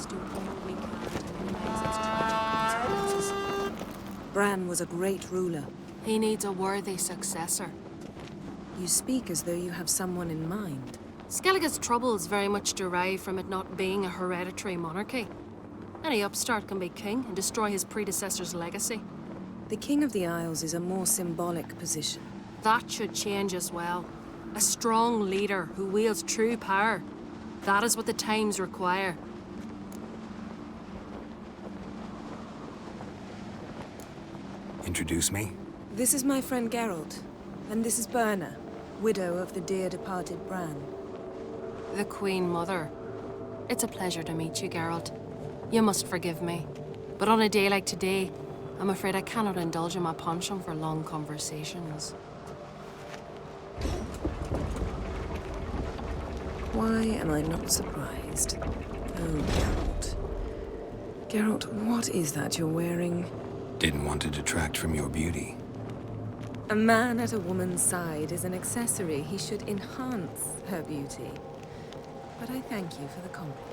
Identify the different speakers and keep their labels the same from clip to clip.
Speaker 1: must do all we can to minimize its tragic consequences.
Speaker 2: Bran was a great ruler.
Speaker 1: He needs a worthy successor.
Speaker 2: You speak as though you have someone in mind.
Speaker 1: Skellige's troubles very much derive from it not being a hereditary monarchy. Any upstart can be king and destroy his predecessor's legacy.
Speaker 2: The King of the Isles is a more symbolic position.
Speaker 1: That should change as well. A strong leader who wields true power. That is what the times require.
Speaker 3: Introduce me?
Speaker 2: This is my friend Geralt, and this is Berna, widow of the dear departed Bran.
Speaker 1: The Queen Mother. It's a pleasure to meet you, Geralt. You must forgive me. But on a day like today, I'm afraid I cannot indulge in my penchant for long conversations.
Speaker 2: Why am I not surprised? Oh, Geralt. Geralt, what is that you're wearing?
Speaker 3: Didn't want to detract from your beauty.
Speaker 2: A man at a woman's side is an accessory. He should enhance her beauty. But I thank you for the compliment.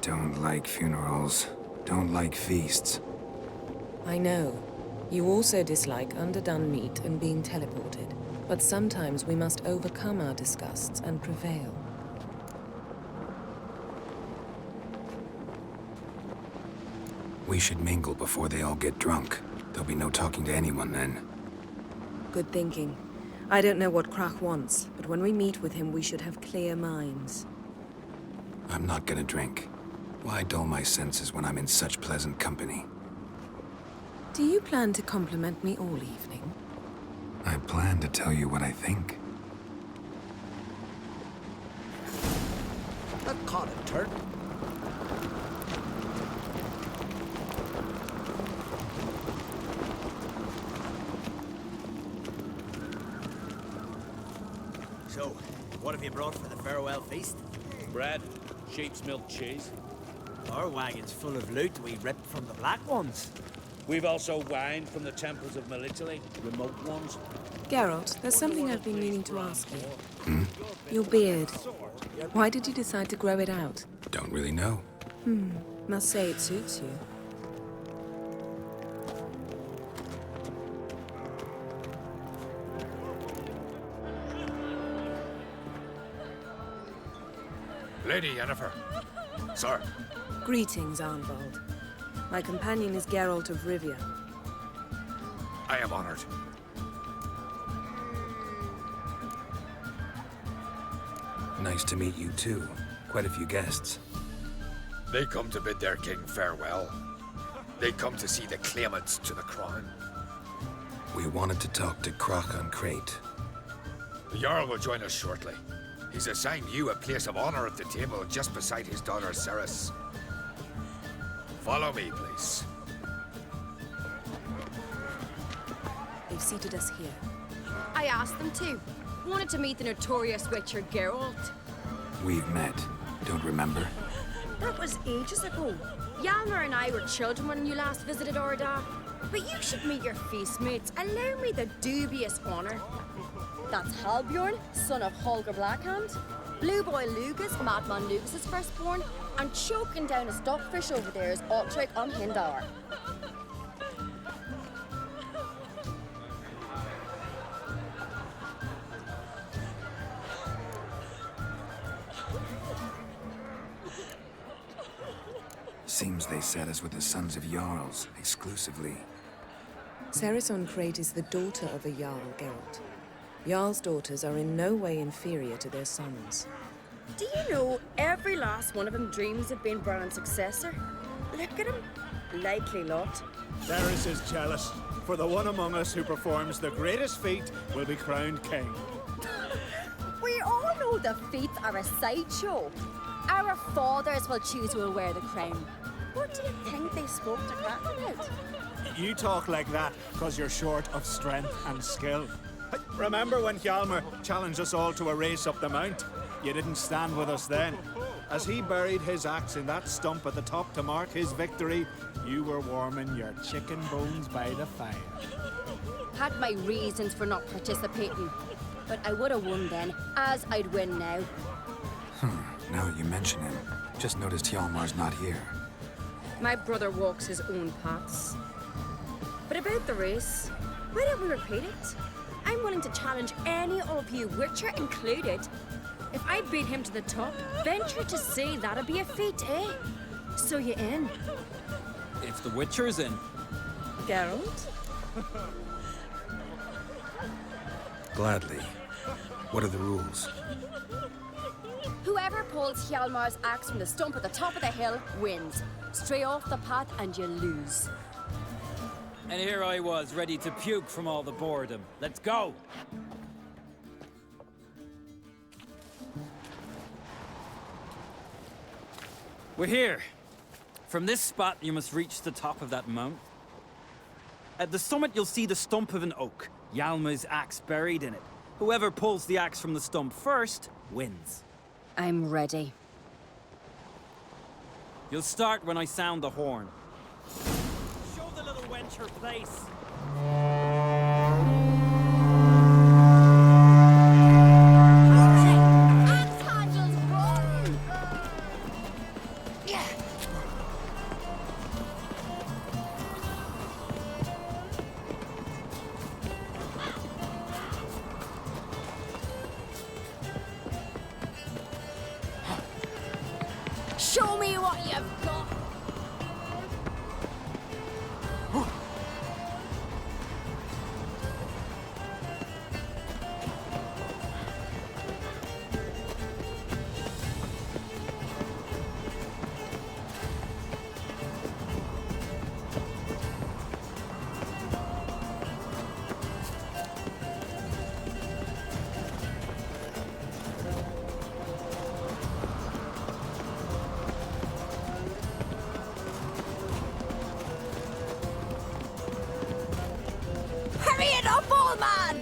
Speaker 3: Don't like funerals. Don't like feasts.
Speaker 2: I know. You also dislike underdone meat and being teleported. But sometimes we must overcome our disgusts and prevail.
Speaker 3: We should mingle before they all get drunk. There'll be no talking to anyone then.
Speaker 2: Good thinking. I don't know what Krach wants, but when we meet with him, we should have clear minds.
Speaker 3: I'm not gonna drink. Why dull my senses when I'm in such pleasant company?
Speaker 2: Do you plan to compliment me all evening?
Speaker 3: I plan to tell you what I think.
Speaker 4: That caught a turd. So, what have you brought for the farewell feast?
Speaker 5: Bread, sheep's milk cheese.
Speaker 4: Our wagon's full of loot we ripped from the Black Ones.
Speaker 5: We've also wine from the temples of Melitele, remote ones.
Speaker 2: Geralt, there's something I've been meaning to ask you. Your beard. Why did you decide to grow it out?
Speaker 3: Don't really know.
Speaker 2: Must say it suits you.
Speaker 6: Lady Yennefer. Sir.
Speaker 2: Greetings, Arnvald. My companion is Geralt of Rivia.
Speaker 6: I am honored.
Speaker 3: Nice to meet you too. Quite a few guests.
Speaker 6: They come to bid their king farewell. They come to see the claimants to the crown.
Speaker 3: We wanted to talk to Krach on Crate.
Speaker 6: The Jarl will join us shortly. He's assigned you a place of honor at the table just beside his daughter Ceres. Follow me, please.
Speaker 2: They've seated us here.
Speaker 7: I asked them to. Wanted to meet the notorious witcher Geralt.
Speaker 3: We've met. Don't remember?
Speaker 7: That was ages ago. Yalmer and I were children when you last visited Orda. But you should meet your feast mates. Allow me the dubious honor. That's Halbjorn, son of Holger Blackhand. Blue Boy Lugas, Madman Lugas' firstborn. And choking down a stockfish over there is Otric on Hindar.
Speaker 3: Seems they set us with the sons of Jarls, exclusively.
Speaker 2: Ceres on Crate is the daughter of a Jarl, Geralt. Jarl's daughters are in no way inferior to their sons.
Speaker 7: Do you know every last one of them dreams of being Bran's successor? Look at him. Likely lot.
Speaker 8: Ceres is jealous, for the one among us who performs the greatest feat will be crowned king.
Speaker 7: We all know the feats are a sideshow. Our fathers will choose who will wear the crown. What do you think they spoke to Kraken about?
Speaker 8: You talk like that because you're short of strength and skill. Remember when Hjalmar challenged us all to a race up the mount? You didn't stand with us then. As he buried his axe in that stump at the top to mark his victory, you were warming your chicken bones by the fire.
Speaker 7: Had my reasons for not participating. But I would have won then, as I'd win now.
Speaker 3: Now that you mention him, just noticed Hjalmar's not here.
Speaker 7: My brother walks his own paths. But about the race, why don't we repeat it? I'm willing to challenge any of you, Witcher included. If I beat him to the top, venture to say that'd be a feat, eh? So you in?
Speaker 9: If the Witcher's in.
Speaker 2: Geralt?
Speaker 3: Gladly. What are the rules?
Speaker 7: Whoever pulls Hjalmar's axe from the stump at the top of the hill wins. Stray off the path and you lose.
Speaker 9: And here I was, ready to puke from all the boredom. Let's go! We're here. From this spot, you must reach the top of that mount. At the summit, you'll see the stump of an oak. Hjalmar's axe buried in it. Whoever pulls the axe from the stump first, wins.
Speaker 7: I'm ready.
Speaker 9: You'll start when I sound the horn. Show the little wench her place.
Speaker 7: Axe handles run! Yeah. Show me what you've got! Hurry it up, old man!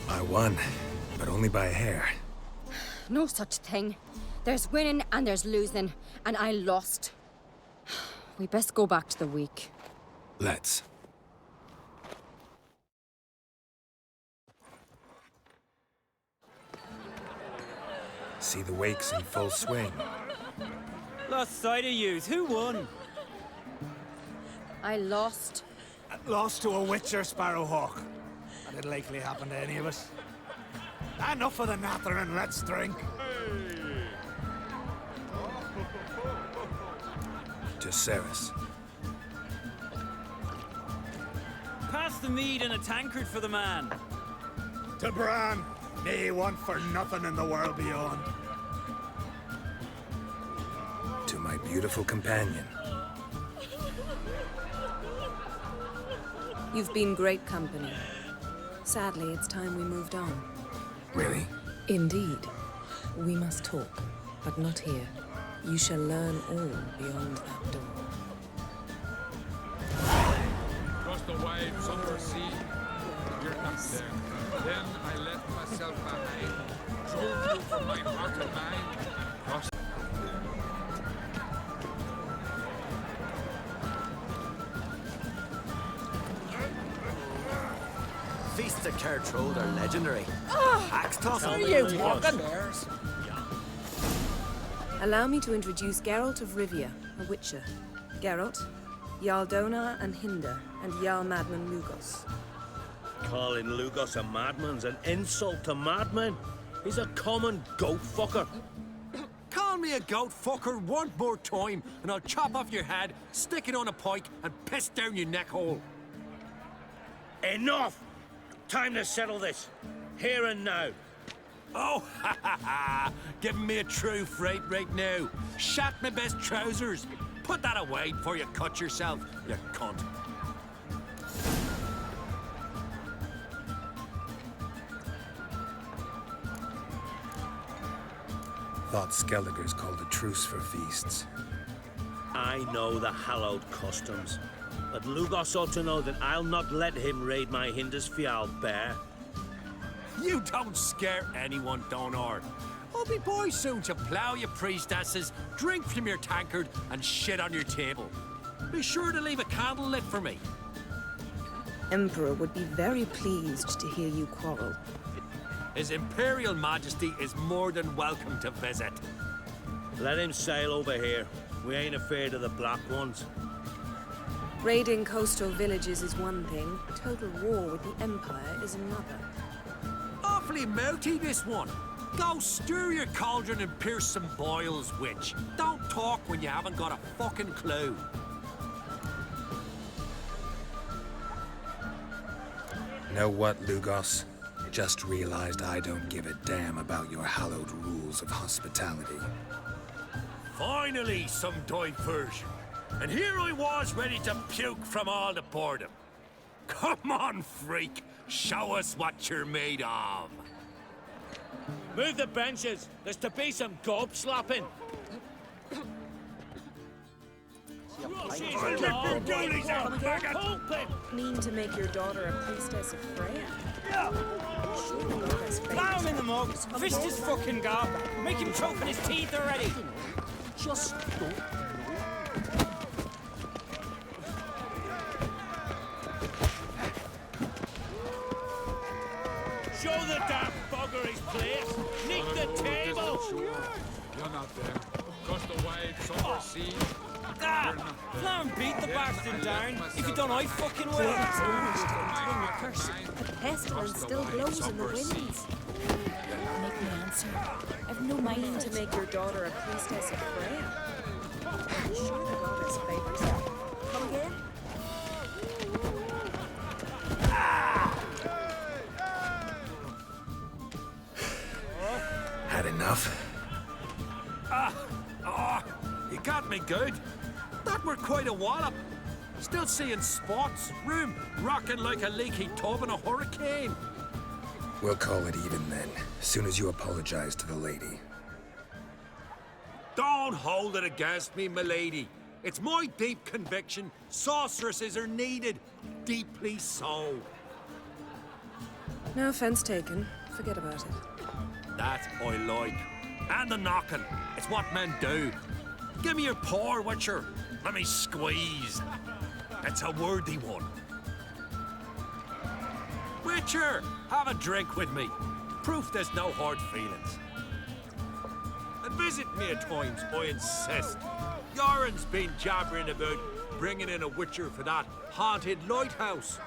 Speaker 3: I won, but only by a hair.
Speaker 7: No such thing. There's winning and there's losing, and I lost. We best go back to the week.
Speaker 3: Let's. See the wakes in full swing.
Speaker 9: Lost sight of yous. Who won?
Speaker 7: I lost.
Speaker 8: Lost to a Witcher, Sparrowhawk. That'd likely happen to any of us. Enough of the nattering, let's drink.
Speaker 3: To Ceres.
Speaker 9: Pass the mead in a tankard for the man.
Speaker 8: To Bran, may he want for nothing in the world beyond.
Speaker 3: To my beautiful companion.
Speaker 2: You've been great company. Sadly, it's time we moved on.
Speaker 3: Really?
Speaker 2: Indeed. We must talk, but not here. You shall learn all beyond that door.
Speaker 6: Crossed the waves under sea. You're not there. Then I left myself behind. Drove you from my heart and mind. Crossed.
Speaker 4: Feasts at Kertrode are legendary. Axe toss
Speaker 5: Are you walking?
Speaker 2: Allow me to introduce Geralt of Rivia, a Witcher. Geralt, Jarl Donar and Hinder, and Jarl Madman Lugos.
Speaker 5: Calling Lugos a madman's an insult to madmen. He's a common goat fucker.
Speaker 10: Call me a goat fucker one more time, and I'll chop off your head, stick it on a pike, and piss down your neck hole.
Speaker 5: Enough! Time to settle this. Here and now.
Speaker 10: Oh, ha ha ha! Giving me a true fright right now. Shat my best trousers. Put that away before you cut yourself, you cunt.
Speaker 3: Thought Skelliger's called a truce for feasts.
Speaker 5: I know the hallowed customs. But Lugos ought to know that I'll not let him raid my Hindusfial bear.
Speaker 10: You don't scare anyone, Donor. I'll be boy soon to plough your priestesses, drink from your tankard, and shit on your table. Be sure to leave a candle lit for me.
Speaker 2: Emperor would be very pleased to hear you quarrel.
Speaker 10: His Imperial Majesty is more than welcome to visit.
Speaker 5: Let him sail over here. We ain't afraid of the black ones.
Speaker 2: Raiding coastal villages is one thing. Total war with the Empire is another.
Speaker 10: Awfully melty, this one. Go stir your cauldron and pierce some boils, witch. Don't talk when you haven't got a fucking clue.
Speaker 3: Know what, Lugos? Just realized I don't give a damn about your hallowed rules of hospitality.
Speaker 10: Finally, some diversion. And here I was ready to puke from all the boredom. Come on, freak. Show us what you're made of.
Speaker 5: Move the benches. There's to be some gob slapping.
Speaker 2: Mean to make your daughter a priestess of Freya?
Speaker 9: Plow him in the mug. Fist his fucking gob. Make him choke on his teeth already.
Speaker 5: Just don't. Show the damn bugger his place. Nick the table.
Speaker 6: You're not there. Cause the waves oversea.
Speaker 9: Plow and beat the bastard down. If you don't, I fucking will.
Speaker 7: The pestilence still blows in the winds. Make me answer. I've no mind
Speaker 2: To make your daughter a priestess of Freya? Sure the goddess favors her.
Speaker 7: come again.
Speaker 3: Had enough?
Speaker 10: You got me good. That were quite a wallop. Still seeing spots, room rocking like a leaky tub in a hurricane.
Speaker 3: We'll call it even then, soon as you apologize to the lady.
Speaker 10: Don't hold it against me, milady. It's my deep conviction sorceresses are needed. Deeply so.
Speaker 2: No offense taken. Forget about it.
Speaker 10: That I like. And the knocking. It's what men do. Give me your paw, Witcher. Let me squeeze. It's a worthy one. Witcher, have a drink with me. Proof there's no hard feelings. And visit me at times, I insist. Yoren's been jabbering about bringing in a Witcher for that haunted lighthouse.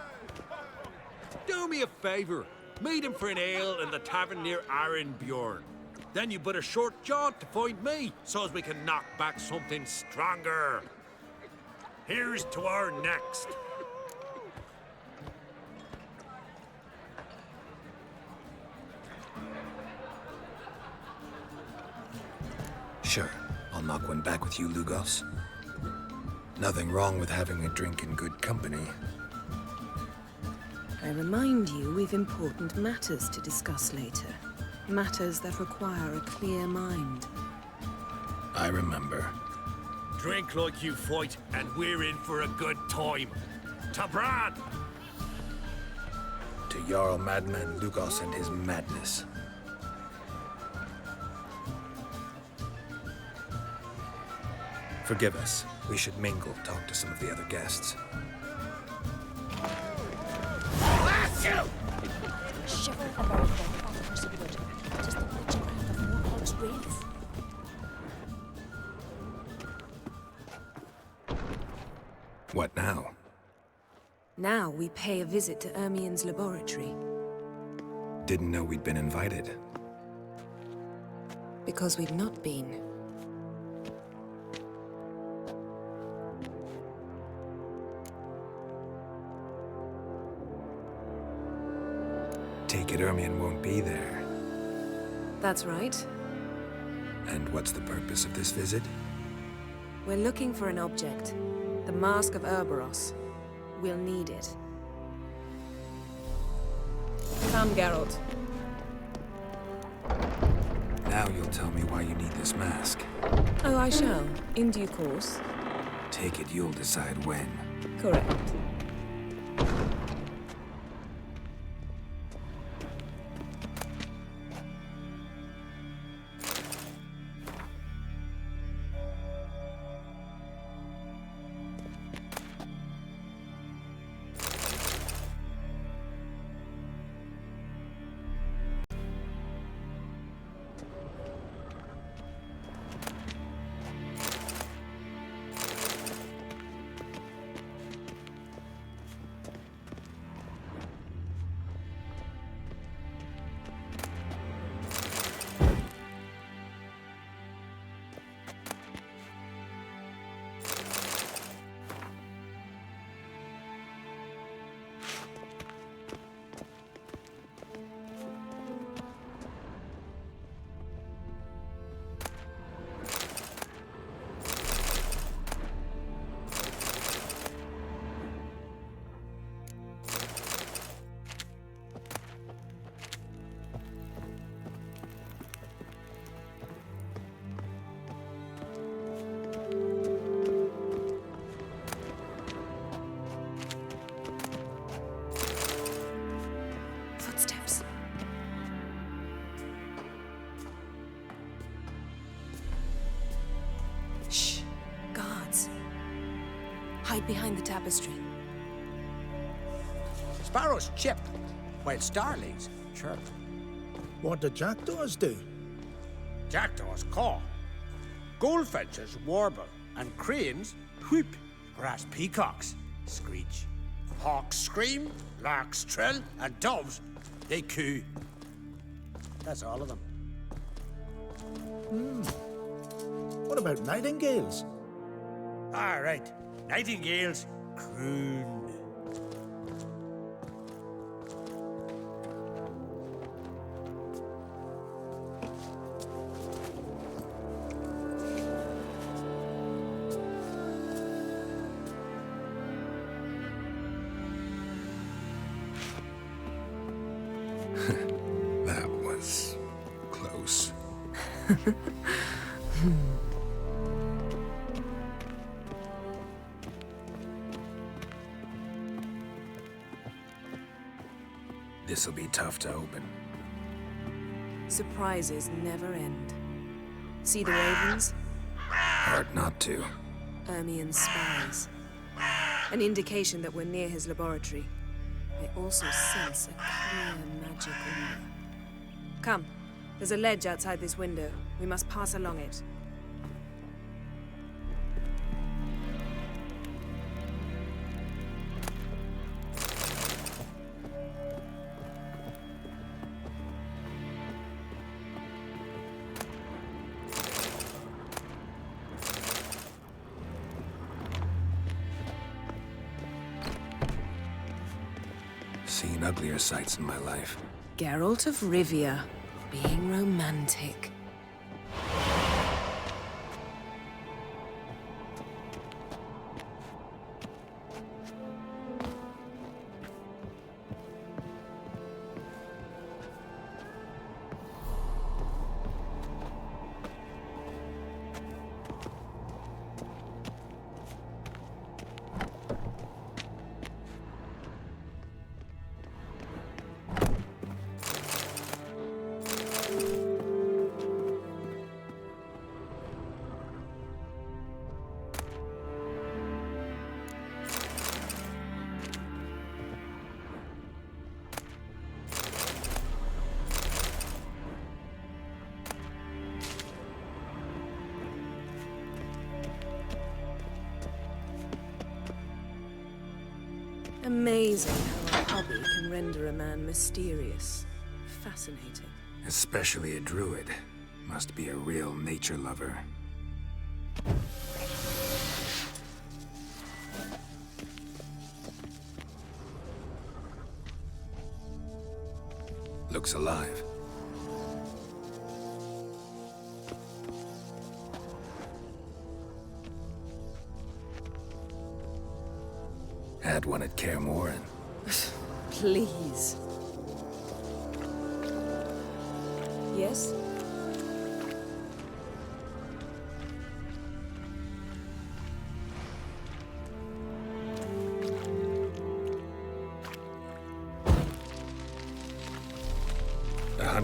Speaker 10: Do me a favour. Meet him for an ale in the tavern near Arenbjorn. Then you but a short jaunt to find me, so as we can knock back something stronger. Here's to our next.
Speaker 3: Sure, I'll knock one back with you, Lugos. Nothing wrong with having a drink in good company.
Speaker 2: I remind you we've important matters to discuss later. Matters that require a clear mind.
Speaker 3: I remember.
Speaker 10: Drink like you fight, and we're in for a good time. To Bran!
Speaker 3: To Jarl Madman Lugos and his madness. Forgive us. We should mingle, talk to some of the other guests.
Speaker 7: Shiver about the person would. Just the witchcraft of more God's race.
Speaker 3: What now?
Speaker 2: Now we pay a visit to Ermion's laboratory.
Speaker 3: Didn't know we'd been invited.
Speaker 2: Because we've not been.
Speaker 3: Take it Ermion won't be there.
Speaker 2: That's right.
Speaker 3: And what's the purpose of this visit?
Speaker 2: We're looking for an object. The Mask of Ouroboros. We'll need it. Come, Geralt.
Speaker 3: Now you'll tell me why you need this mask.
Speaker 2: Oh, I shall. In due course.
Speaker 3: take it you'll decide when.
Speaker 2: Correct. Footsteps. Shh. Guards. Hide behind the tapestry.
Speaker 4: Sparrows chip, while starlings chirp.
Speaker 8: What do jackdaws do?
Speaker 4: Jackdaws caw. Goldfinches warble, and cranes whoop, whereas peacocks screech. Hawks scream, larks trill, and doves, they coo. That's all of them.
Speaker 8: What about nightingales?
Speaker 4: All right, nightingales croon.
Speaker 3: That was close. This'll be tough to open.
Speaker 2: Surprises never end. See the ravens?
Speaker 3: Hard not to.
Speaker 2: Ermellino's spies. An indication that we're near his laboratory. I also sense a clear magic aura. Come, there's a ledge outside this window. We must pass along it.
Speaker 3: Seen uglier sights in my life.
Speaker 2: Geralt of Rivia, being romantic. Amazing how a hobby can render a man mysterious. Fascinating.
Speaker 3: Especially a druid. Must be a real nature lover. Looks alive. Had one at Kaer Morhen.
Speaker 2: Please. Yes?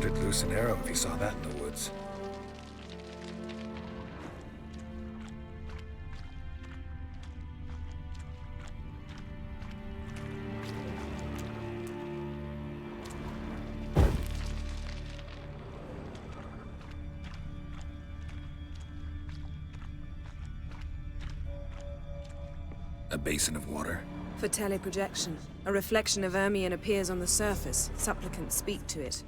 Speaker 3: considered loose an arrow if he saw that in the woods. A basin of water.
Speaker 2: For teleprojection. A reflection of Ermellino appears on the surface. Supplicants speak to it.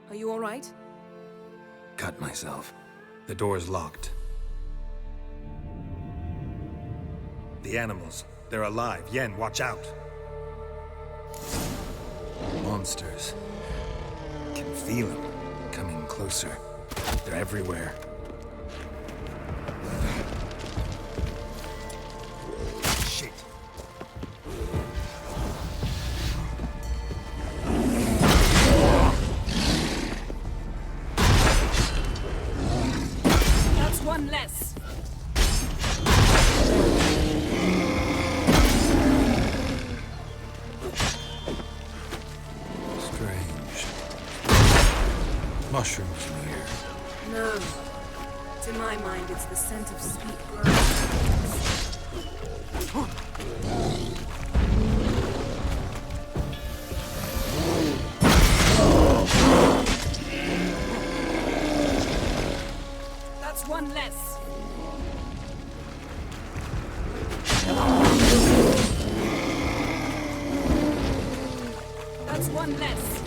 Speaker 2: Are you all right?
Speaker 3: Cut myself. The door's locked. The animals. They're alive. Yen, watch out. Monsters. Can feel them. Coming closer. They're everywhere. Shit.
Speaker 2: That's one less.
Speaker 3: Strange. Mushrooms in here.
Speaker 2: No. To my mind, it's the scent of sweet grass. That's one less. That's one less.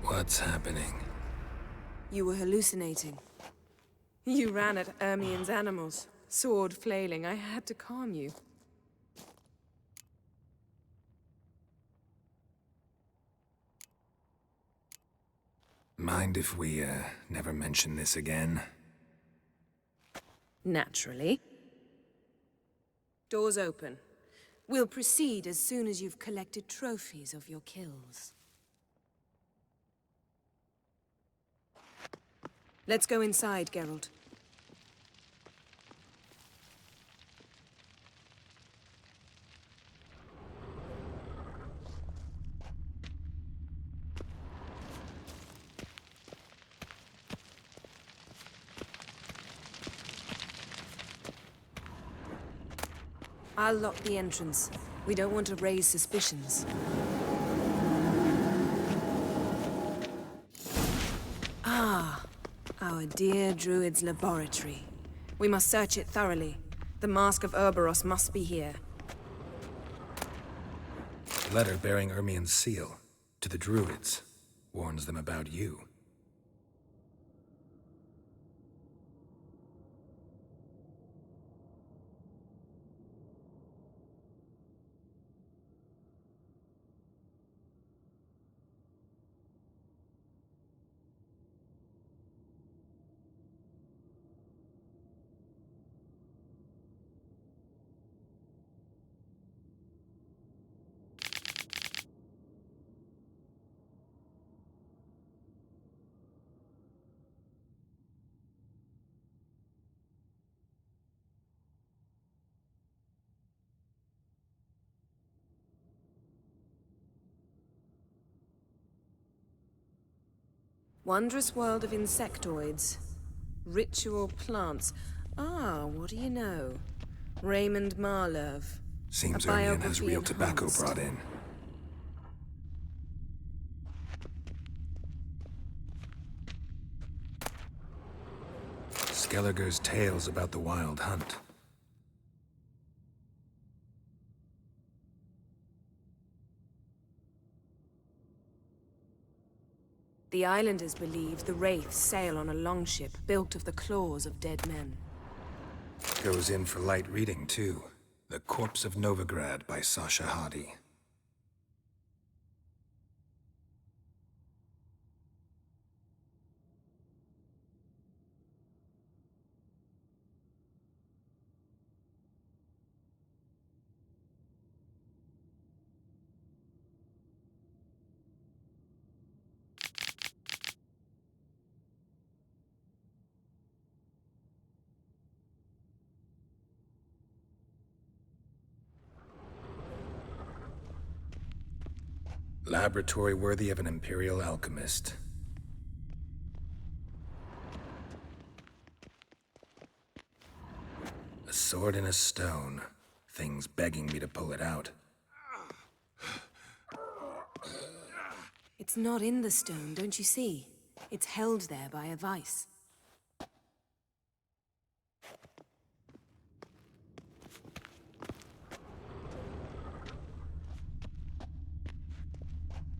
Speaker 3: What's happening?
Speaker 2: You were hallucinating. You ran at Ermellino's animals, sword flailing. I had to calm you.
Speaker 3: Mind if we, never mention this again?
Speaker 2: Naturally. Doors open. We'll proceed as soon as you've collected trophies of your kills. Let's go inside, Geralt. I'll lock the entrance. We don't want to raise suspicions. Ah, our dear druid's laboratory. We must search it thoroughly. The Mask of Urboros must be here.
Speaker 3: A letter bearing Ermion's seal to the druids warns them about you.
Speaker 2: Wondrous world of insectoids. Ritual plants. Ah, what do you know? Raymond Marlove.
Speaker 3: Seems
Speaker 2: A
Speaker 3: Ermion has
Speaker 2: biography
Speaker 3: real tobacco
Speaker 2: enhanced.
Speaker 3: brought in. Skelliger's tales about the Wild Hunt.
Speaker 2: The islanders believe the wraiths sail on a longship built of the claws of dead men.
Speaker 3: Goes in for light reading, too. The Corpse of Novigrad by Sasha Hadi. Laboratory worthy of an imperial alchemist. A sword in a stone. Thing's begging me to pull it out.
Speaker 2: It's not in the stone, don't you see? It's held there by a vice.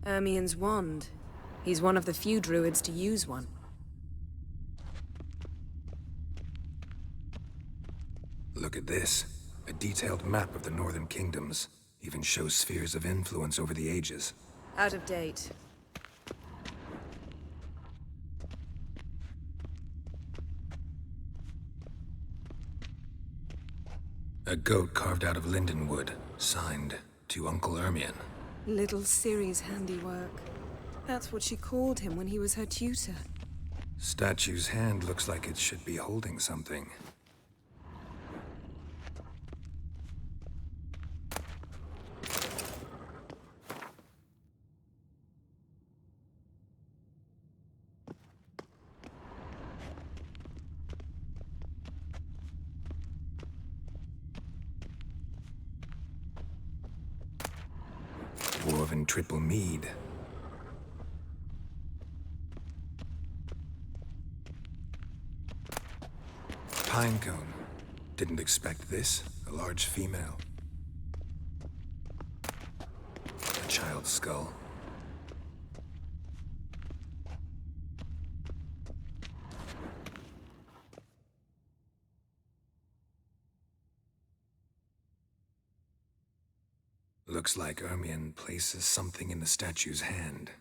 Speaker 2: Ermion's wand. He's one of the few druids to use one.
Speaker 3: Look at this. A detailed map of the northern kingdoms. Even shows spheres of influence over the ages.
Speaker 2: Out of date.
Speaker 3: A goat carved out of linden wood. Signed, to Uncle Ermion.
Speaker 2: Little Ciri's handiwork. That's what she called him when he was her tutor.
Speaker 3: Statue's hand looks like it should be holding something. Dwarven triple mead. Pinecone. Didn't expect this. A large female. A child's skull. Looks like Ermion places something in the statue's hand.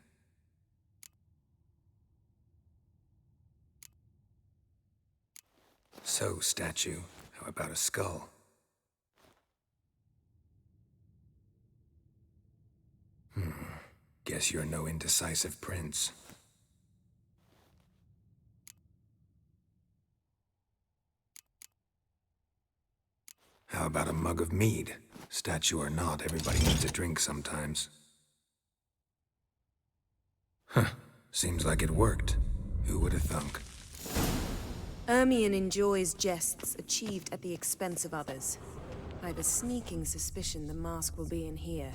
Speaker 3: So, statue, how about a skull? Guess you're no indecisive prince. How about a mug of mead? Statue or not, everybody needs a drink sometimes. Huh. Seems like it worked. Who would have thunk?
Speaker 2: Ermion enjoys jests achieved at the expense of others. I've a sneaking suspicion the mask will be in here.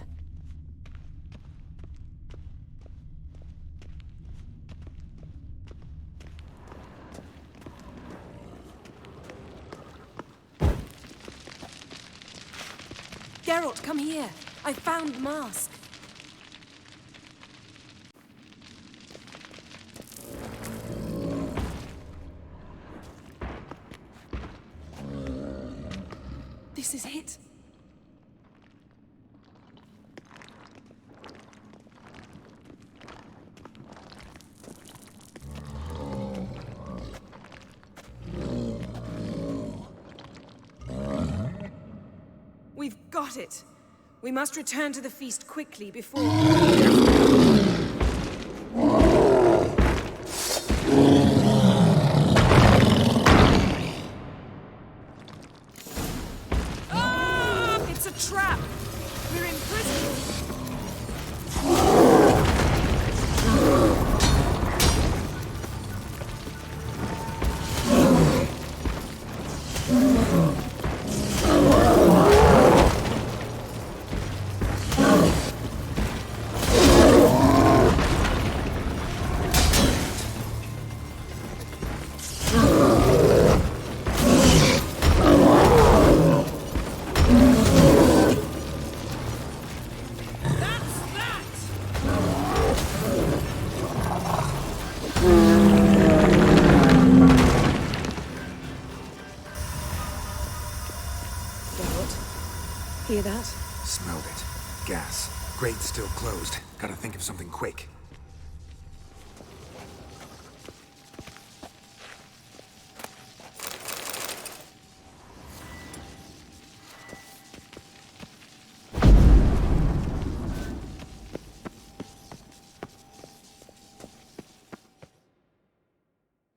Speaker 2: Geralt, come here. I found mask. This is it. We've got it. We must return to the feast quickly before... It's a trap! We're imprisoned! hear that?
Speaker 3: Smelled it. Gas. Grate's still closed. Gotta think of something quick.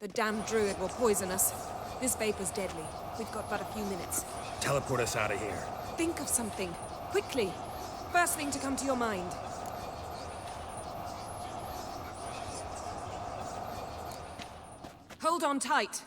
Speaker 2: The damned druid will poison us. This vapor's deadly. We've got but a few minutes.
Speaker 3: Teleport us out of here.
Speaker 2: Think of something. Quickly. First thing to come to your mind. Hold on tight.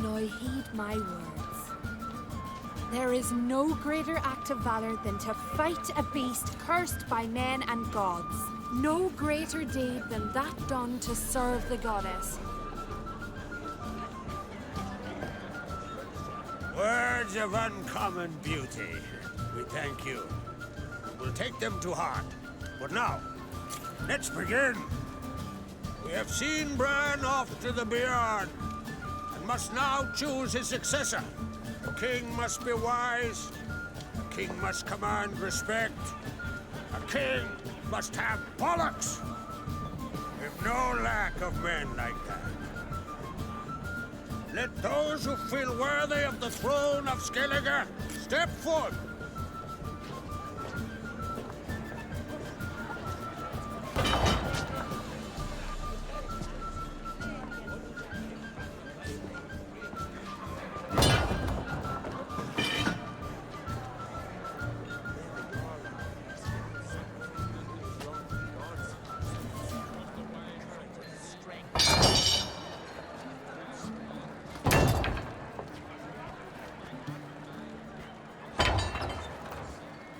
Speaker 11: Now heed my words. There is no greater act of valor than to fight a beast cursed by men and gods. No greater deed than that done to serve the goddess.
Speaker 4: Words of uncommon beauty. We thank you. We'll take them to heart. But now, let's begin. We have seen Bran off to the beyond, and must now choose his successor. A king must be wise. A king must command respect. A king must have bollocks. We've no lack of men like that. Let those who feel worthy of the throne of Skellige step forth.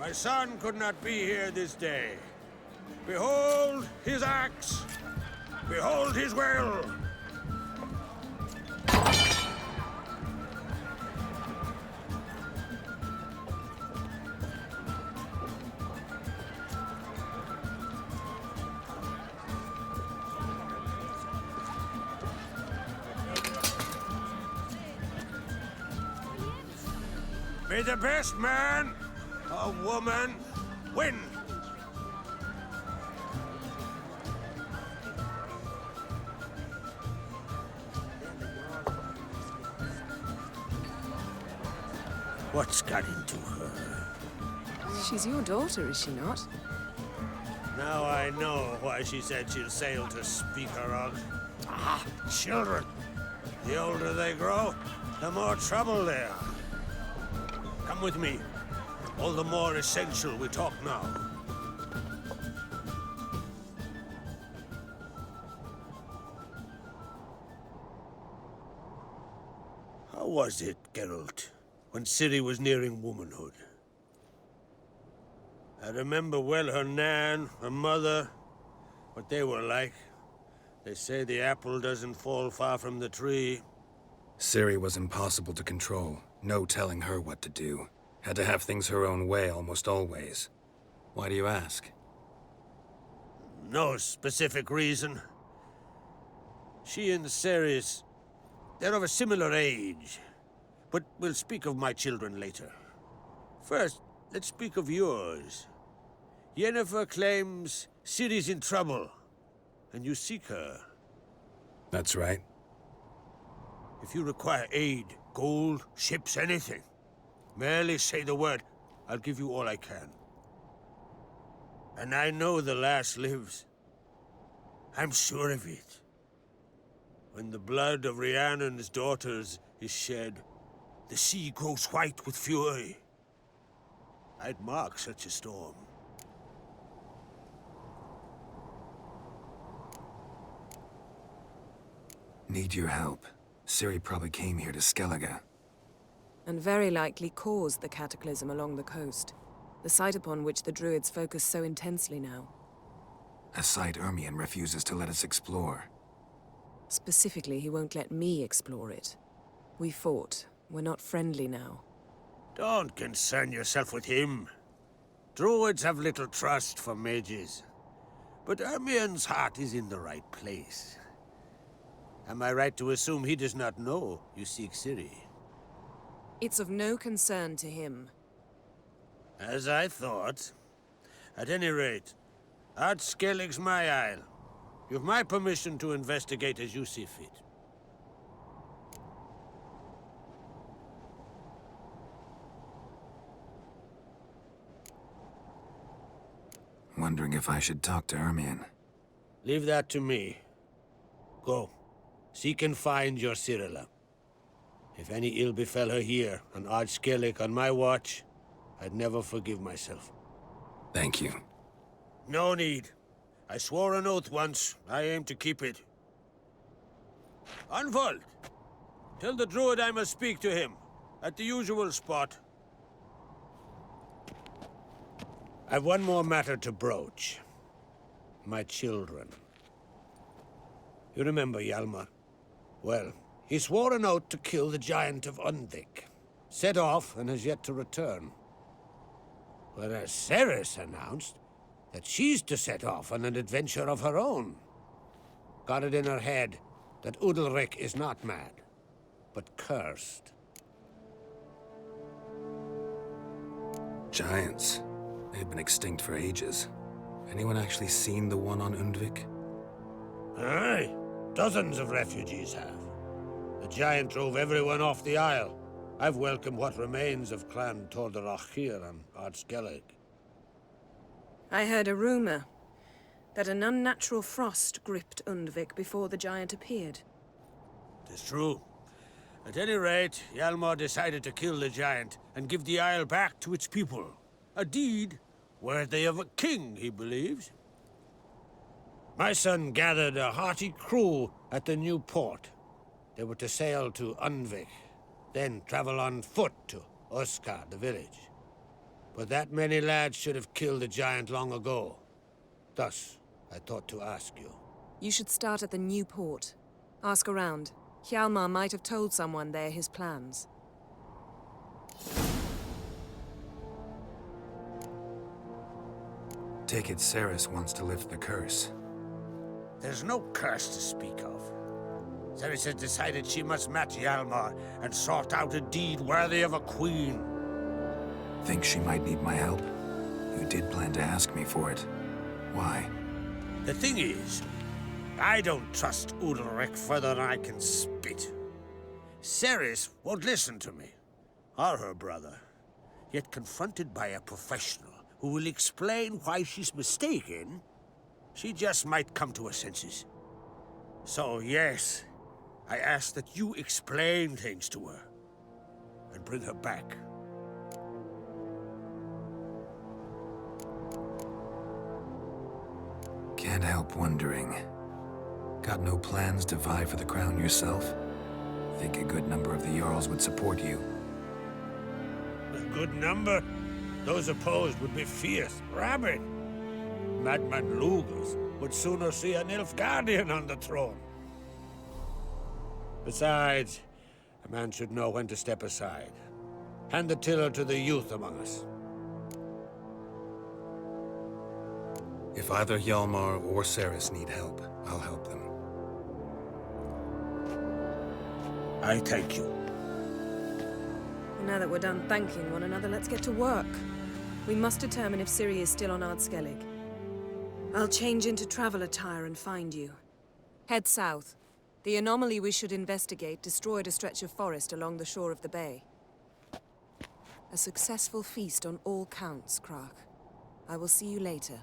Speaker 4: My son could not be here this day. Behold his axe. Behold his will. May the best man or woman win. What's got into her?
Speaker 2: She's your daughter, is she not?
Speaker 4: Now I know why she said she'll sail to speak her of. Ah, children. The older they grow, the more trouble they are. Come with me. All the more essential we talk now. How was it, Geralt, when Ciri was nearing womanhood? I remember well her nan, her mother, what they were like. They say the apple doesn't fall far from the tree.
Speaker 3: Ciri was impossible to control. No telling her what to do. Had to have things her own way almost always. Why do you ask?
Speaker 4: No specific reason. She and Ceres, they're of a similar age. But we'll speak of my children later. First, let's speak of yours. Yennefer claims Ciri's in trouble, and you seek her.
Speaker 3: That's right.
Speaker 4: If you require aid, gold, ships, anything, merely say the word. I'll give you all I can. And I know the lass lives. I'm sure of it. When the blood of Rhiannon's daughters is shed, the sea grows white with fury. I'd mark such a storm.
Speaker 3: Need your help. Ciri probably came here to Skellige.
Speaker 2: and very likely caused the cataclysm along the coast, the site upon which the Druids focus so intensely now.
Speaker 3: A site Ermellino refuses to let us explore.
Speaker 2: Specifically, he won't let me explore it. We fought. We're not friendly now.
Speaker 4: Don't concern yourself with him. Druids have little trust for mages. But Ermellino's heart is in the right place. Am I right to assume he does not know you seek Ciri?
Speaker 2: It's of no concern to him.
Speaker 4: As I thought. At any rate, Ard Skellig's my isle. You've my permission to investigate as you see fit.
Speaker 3: Wondering if I should talk to Ermellino.
Speaker 4: Leave that to me. Go. Seek and find your Cirilla. If any ill befell her here, on Ard Skellig on my watch, I'd never forgive myself.
Speaker 3: Thank you.
Speaker 4: No need. I swore an oath once. I aim to keep it. Unfold! Tell the druid I must speak to him. At the usual spot. I've one more matter to broach. My children. You remember Hjalmar? Well, he swore an oath to kill the giant of Undvik. Set off and has yet to return. Whereas Ceres announced that she's to set off on an adventure of her own. Got it in her head that Udalric is not mad, but cursed.
Speaker 3: Giants. They've been extinct for ages. Anyone actually seen the one on Undvik?
Speaker 4: Aye. Dozens of refugees have. The giant drove everyone off the isle. I've welcomed what remains of Clan Tordarach here on Ard Skellig.
Speaker 2: I heard a rumor that an unnatural frost gripped Undvik before the giant appeared.
Speaker 4: Tis true. At any rate, Hjalmar decided to kill the giant and give the isle back to its people. A deed worthy of a king, he believes. My son gathered a hearty crew at the new port. They were to sail to Undvik, then travel on foot to Oskar, the village. But that many lads should have killed the giant long ago. Thus, I thought to ask you.
Speaker 2: You should start at the new port. Ask around. Hjalmar might have told someone there his plans.
Speaker 3: Take it Ceres wants to lift the curse.
Speaker 4: There's no curse to speak of. Ceres has decided she must match Hjalmar and sort out a deed worthy of a queen.
Speaker 3: Think she might need my help? You did plan to ask me for it. Why?
Speaker 4: The thing is, I don't trust Udalric further than I can spit. Ceres won't listen to me, or her brother. Yet confronted by a professional who will explain why she's mistaken, she just might come to her senses. So yes, I ask that you explain things to her and bring her back.
Speaker 3: Can't help wondering. Got no plans to vie for the crown yourself? Think a good number of the Jarls would support you.
Speaker 4: A good number? Those opposed would be fierce, rabid. Madman Lugas would sooner see an Nilfgaardian on the throne. Besides, a man should know when to step aside. Hand the tiller to the youth among us.
Speaker 3: If either Hjalmar or Ceres need help, I'll help them.
Speaker 4: I thank you.
Speaker 2: Well, now that we're done thanking one another, let's get to work. We must determine if Ciri is still on Ard Skellig. I'll change into travel attire and find you. Head south. The anomaly we should investigate destroyed a stretch of forest along the shore of the bay. A successful feast on all counts, Krach. I will see you later.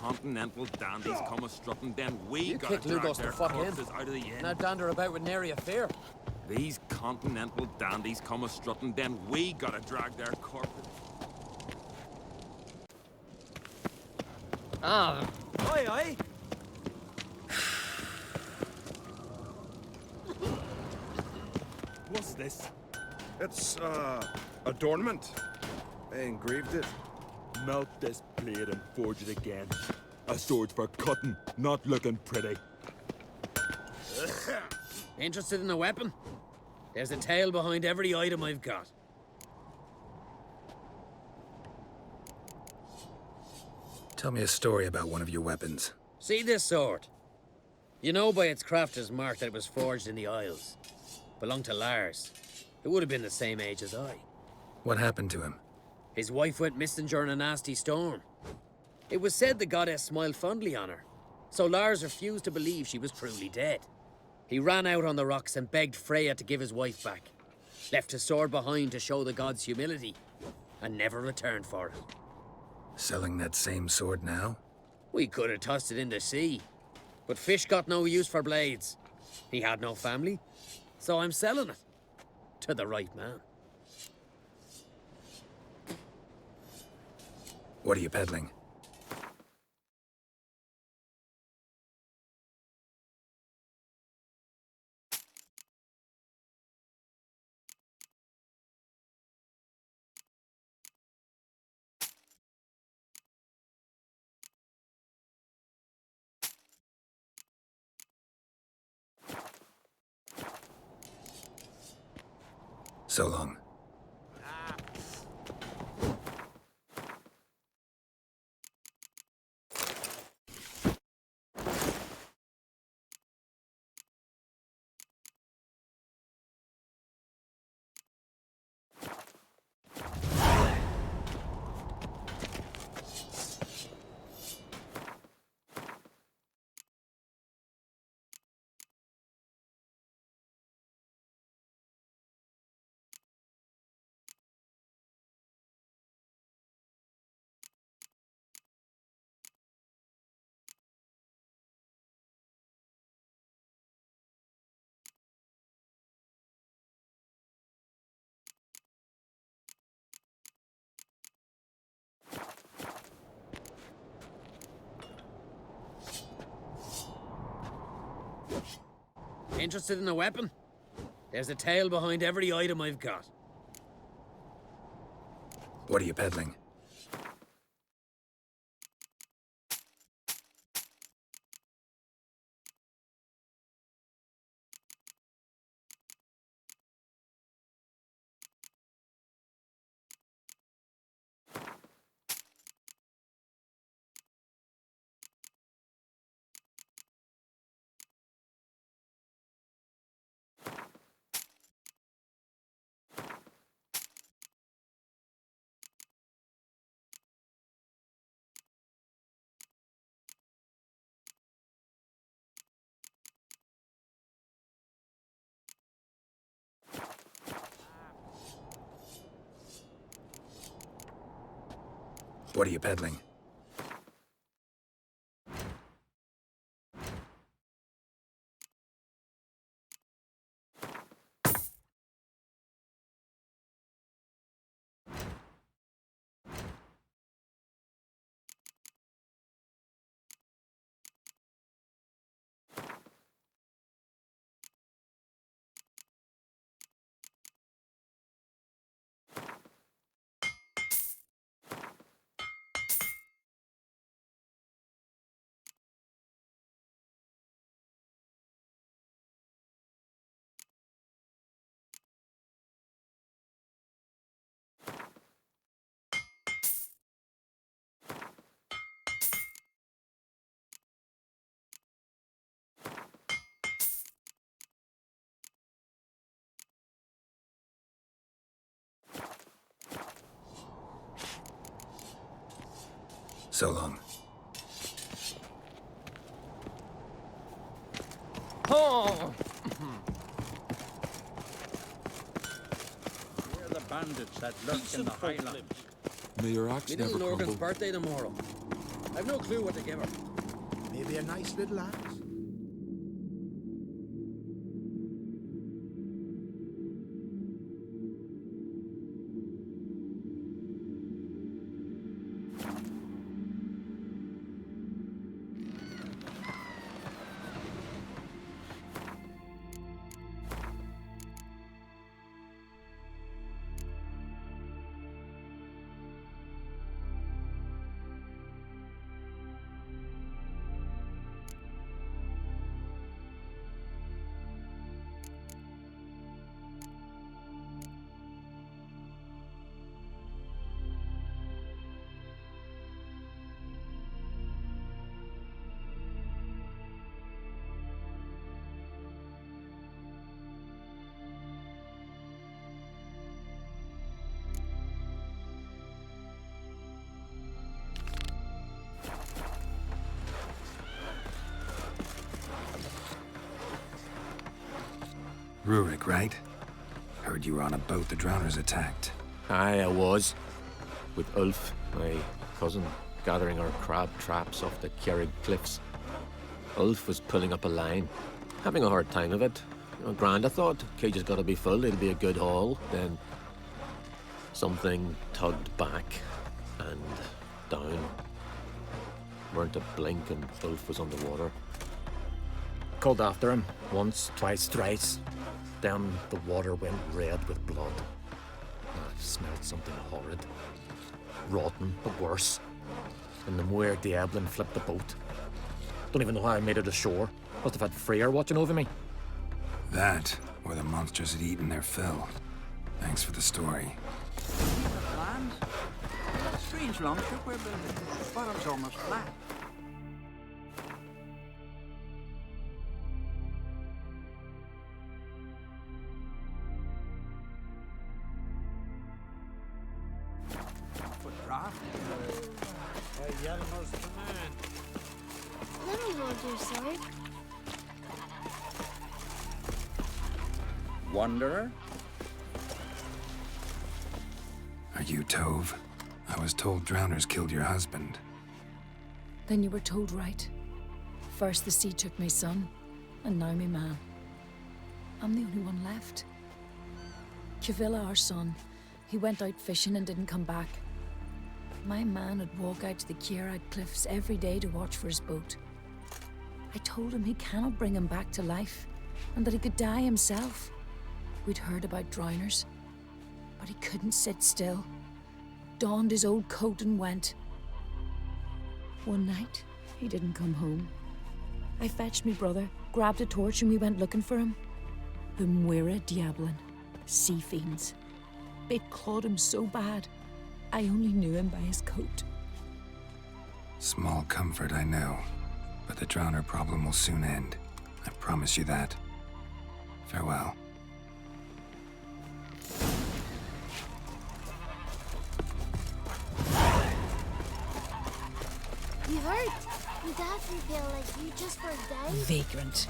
Speaker 10: continental dandies come a-strutting, then we
Speaker 12: You
Speaker 10: gotta
Speaker 12: kick
Speaker 10: drag
Speaker 12: Lugos
Speaker 10: their
Speaker 12: the fuck in.
Speaker 10: corpses out of the inn.
Speaker 12: Now dander about with nary a fear.
Speaker 10: These continental dandies come a-strutting, then we gotta drag their corpses.
Speaker 12: Ah.
Speaker 9: Aye, aye.
Speaker 10: What's this?
Speaker 13: It's, adornment. I engraved it.
Speaker 10: Melt this blade and forge it again. A sword for cutting, not looking pretty.
Speaker 12: Interested in a weapon? There's a tale behind every item I've got.
Speaker 3: Tell me a story about one of your weapons.
Speaker 12: See this sword? You know by its crafter's mark that it was forged in the Isles. Belonged to Lars, who would have been the same age as I.
Speaker 3: What happened to him?
Speaker 12: His wife went missing during a nasty storm. It was said the goddess smiled fondly on her, so Lars refused to believe she was truly dead. He ran out on the rocks and begged Freya to give his wife back, left his sword behind to show the god's humility, and never returned for it.
Speaker 3: Selling that same sword now?
Speaker 12: We could have tossed it in the sea, but fish got no use for blades. He had no family, so I'm selling it to the right man.
Speaker 3: What are you peddling? So long.
Speaker 12: Interested in a weapon? There's a tale behind every item I've got.
Speaker 3: What are you peddling? What are you peddling? So long.
Speaker 12: Oh!
Speaker 5: We're the bandits that lurk in the highlands.
Speaker 10: May your axe
Speaker 12: Me
Speaker 10: never
Speaker 12: little Norgan's
Speaker 10: crumble.
Speaker 12: birthday tomorrow. I've no clue what to give her.
Speaker 10: Maybe a nice little axe.
Speaker 3: Rurik, right? Heard you were on a boat the drowners attacked.
Speaker 14: Aye, I was. With Ulf, my cousin, gathering our crab traps off the Kjerrig cliffs. Ulf was pulling up a line, having a hard time of it. Grand, I thought. Cage has got to be full, it'll be a good haul. Then something tugged back and down. Weren't a blink and Ulf was underwater. Called after him once, twice, thrice. Then the water went red with blood. I smelled something horrid. Rotten, but worse. And the Muir Diablin flipped the boat. Don't even know how I made it ashore. Must have had Freyr watching over me.
Speaker 3: That, or the monsters had eaten their fill. Thanks for the story.
Speaker 15: Land. Strange longship we're building. The bottom's almost flat. For draft.
Speaker 10: Yelmer's command.
Speaker 16: Let me hold your sword.
Speaker 15: Wanderer?
Speaker 3: Are you Tove? I was told drowners killed your husband.
Speaker 17: Then you were told right. First the sea took my son, and now my man. I'm the only one left. Kavilla, our son, he went out fishing and didn't come back. My man would walk out to the Kjerrig cliffs every day to watch for his boat. I told him he cannot bring him back to life, and that he could die himself. We'd heard about drowners, but he couldn't sit still. Donned his old coat and went. One night, he didn't come home. I fetched me brother, grabbed a torch, and we went looking for him. The Muir Diablin, sea fiends. They'd clawed him so bad, I only knew him by his coat.
Speaker 3: Small comfort, I know. But the drowner problem will soon end. I promise you that. Farewell.
Speaker 16: You hurt. You definitely feel like you just were dead.
Speaker 17: Vagrant.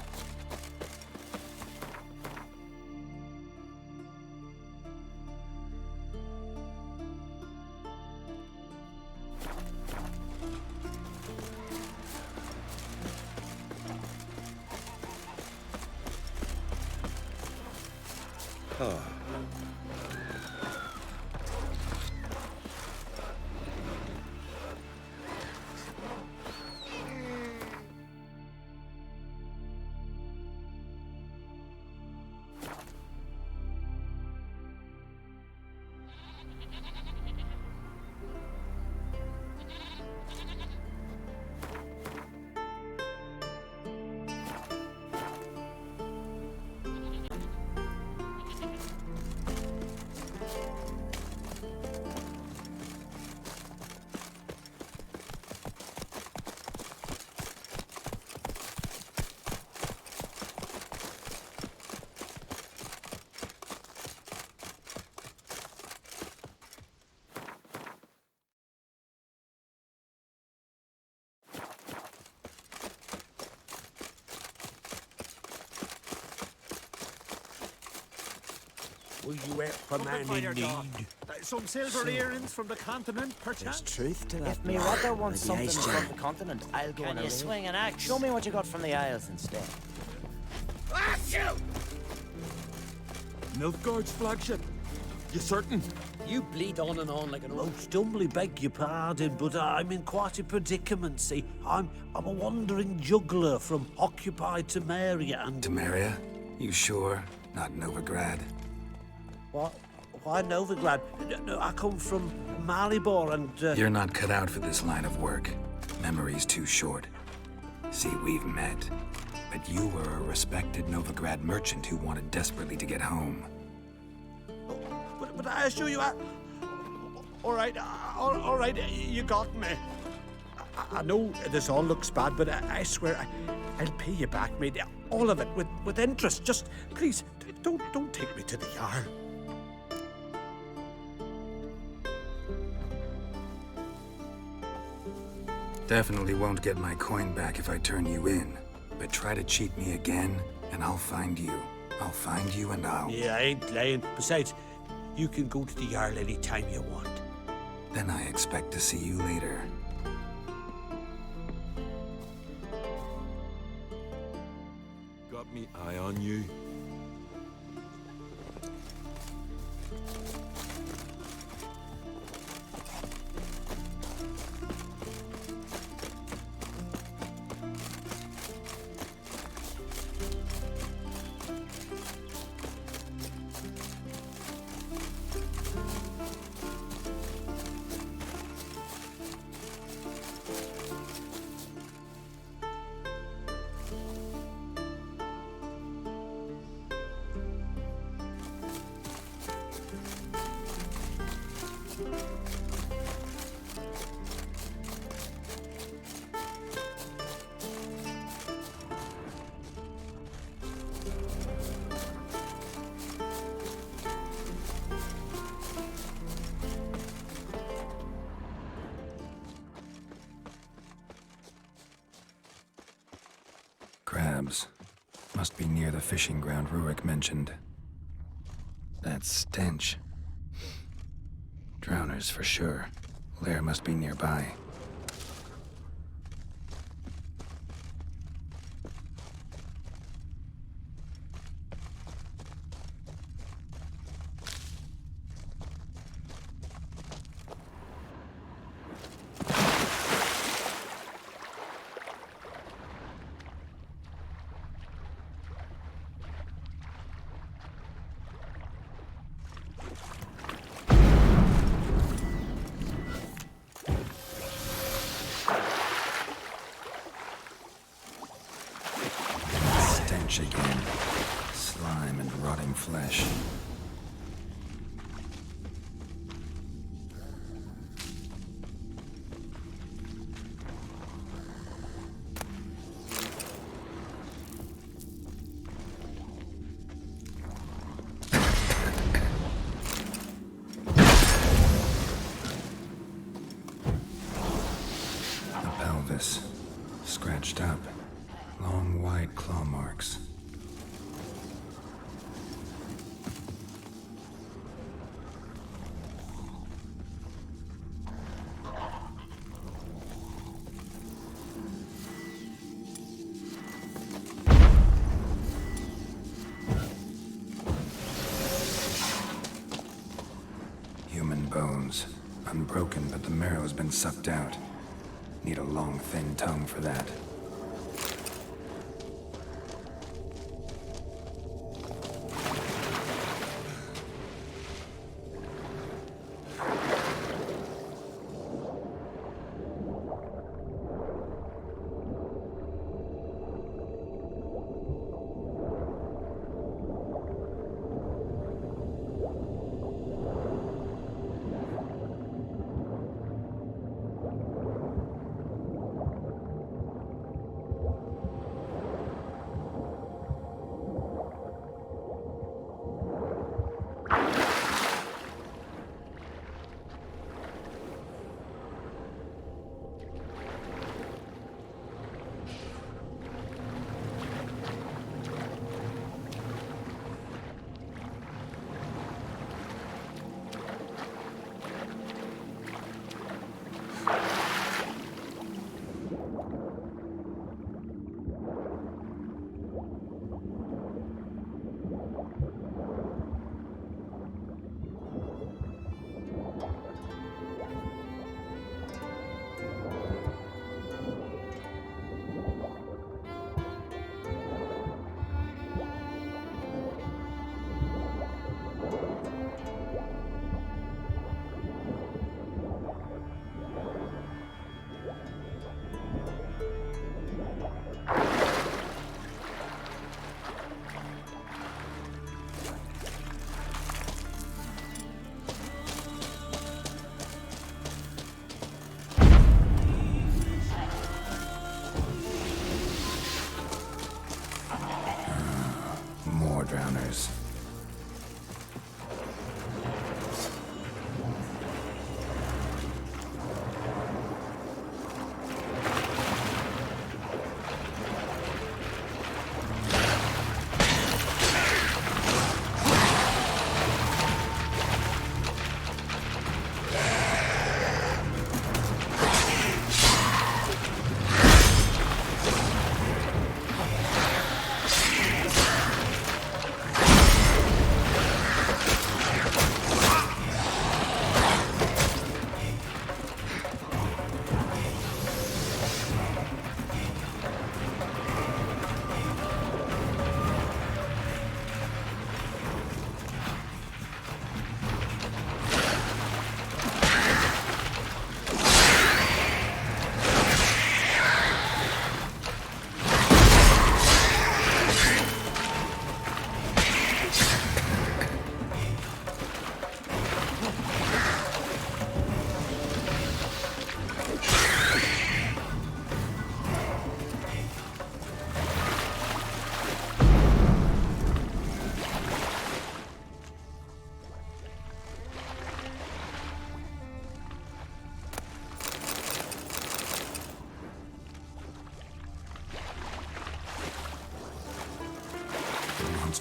Speaker 10: Will you help a man in need?
Speaker 8: Some silver earrings from the continent, perchance?
Speaker 18: Truth to that.
Speaker 19: If me brother wants
Speaker 18: Maybe
Speaker 19: something
Speaker 18: ice
Speaker 19: from the continent, I'll go
Speaker 18: Can
Speaker 19: on a
Speaker 18: you
Speaker 19: raid.
Speaker 18: swing an axe?
Speaker 19: Show me what you got from the Isles instead.
Speaker 10: Ah, shoot! Nilfgaard's flagship. You certain?
Speaker 12: You bleat on and on like an old...
Speaker 5: Most humbly beg your pardon, but I'm in quite a predicament, see. I'm a wandering juggler from occupied Temeria and...
Speaker 3: Temeria? You sure? Not Novigrad?
Speaker 5: What? Why Novigrad? No, I come from Maribor and...
Speaker 3: You're not cut out for this line of work. Memory's too short. See, we've met. But you were a respected Novigrad merchant who wanted desperately to get home.
Speaker 10: But I assure you, all right, you got me. I know this all looks bad, but I swear I'll pay you back, mate. All of it, with interest. Just, please, don't take me to the Jarl.
Speaker 3: Definitely won't get my coin back if I turn you in. But try to cheat me again, and I'll find you. I'll find you and I'll...
Speaker 5: Yeah, I ain't lying. Besides, you can go to the Jarl any time you want.
Speaker 3: Then I expect to see you later.
Speaker 10: Got me eye on you.
Speaker 3: Crabs. Must be near the fishing ground Rurik mentioned. That stench. Drowners for sure. Lair must be nearby. Again. Slime and rotting flesh. The pelvis. Scratched up. Long, wide claw marks. Human bones. Unbroken, but the marrow's been sucked out. Need a long, thin tongue for that.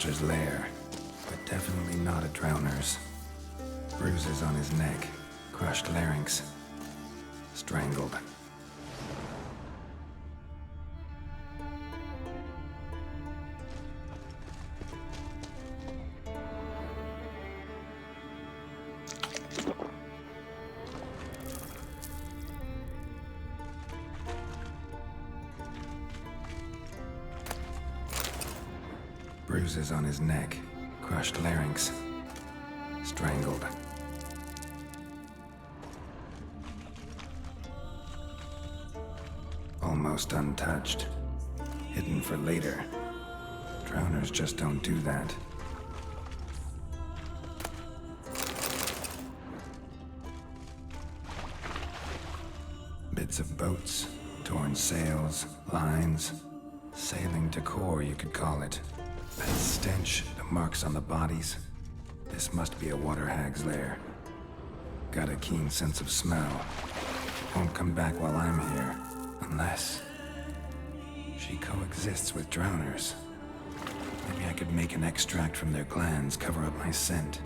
Speaker 3: monster's lair, but definitely not a drowner's. Bruises on his neck, crushed larynx, strangled. Bruises on his neck, crushed larynx, strangled. Almost untouched. Hidden for later. Drowners just don't do that. Bits of boats, torn sails, lines. Sailing decor, you could call it. That stench, the marks on the bodies. This must be a water hag's lair. Got a keen sense of smell. Won't come back while I'm here. Unless she coexists with drowners. Maybe I could make an extract from their glands cover up my scent.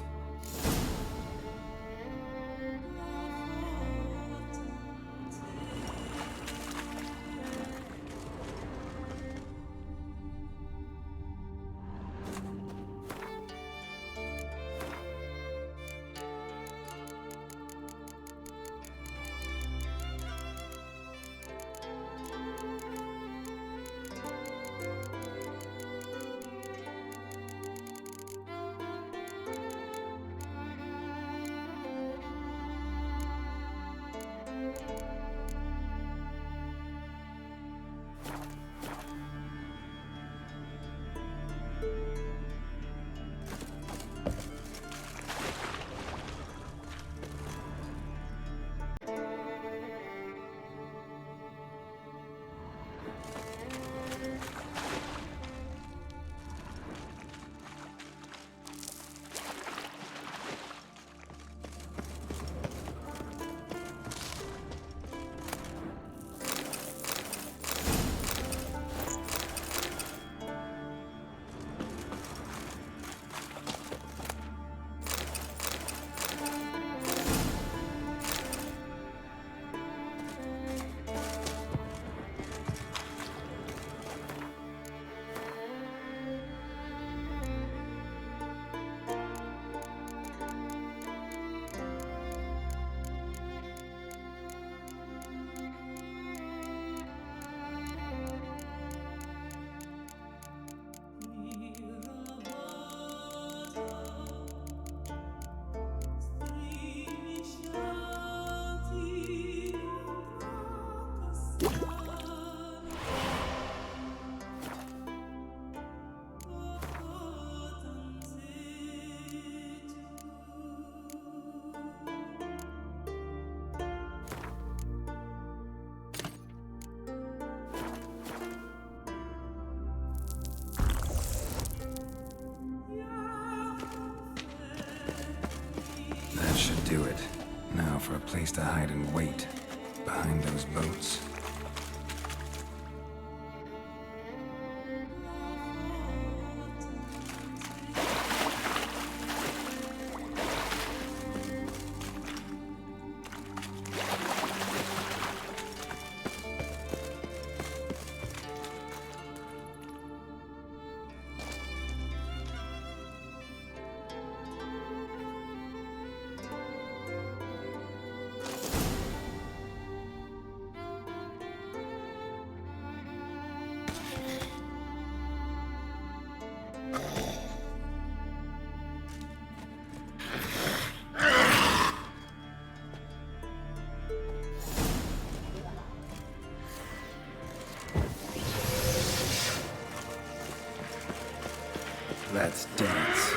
Speaker 3: That should do it. Now for a place to hide and wait. Behind those boats. Let's dance.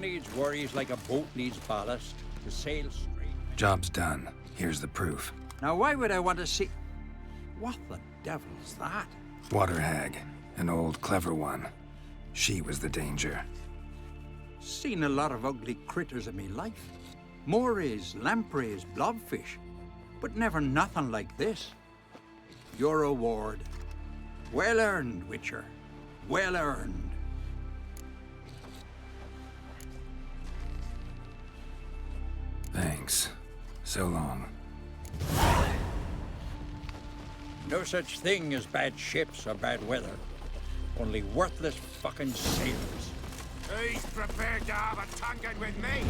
Speaker 10: needs worries like a boat needs ballast to sail straight.
Speaker 3: Job's done. Here's the proof.
Speaker 15: Now, why would I want to see... What the devil's that?
Speaker 3: Water hag. An old, clever one. She was the danger.
Speaker 15: Seen a lot of ugly critters in me life. Morays, lampreys, blobfish. But never nothing like this. Your reward. Well earned, Witcher. Well earned.
Speaker 3: Thanks. So long.
Speaker 15: No such thing as bad ships or bad weather. Only worthless fucking sailors.
Speaker 6: Who's prepared to have a tonguing with me?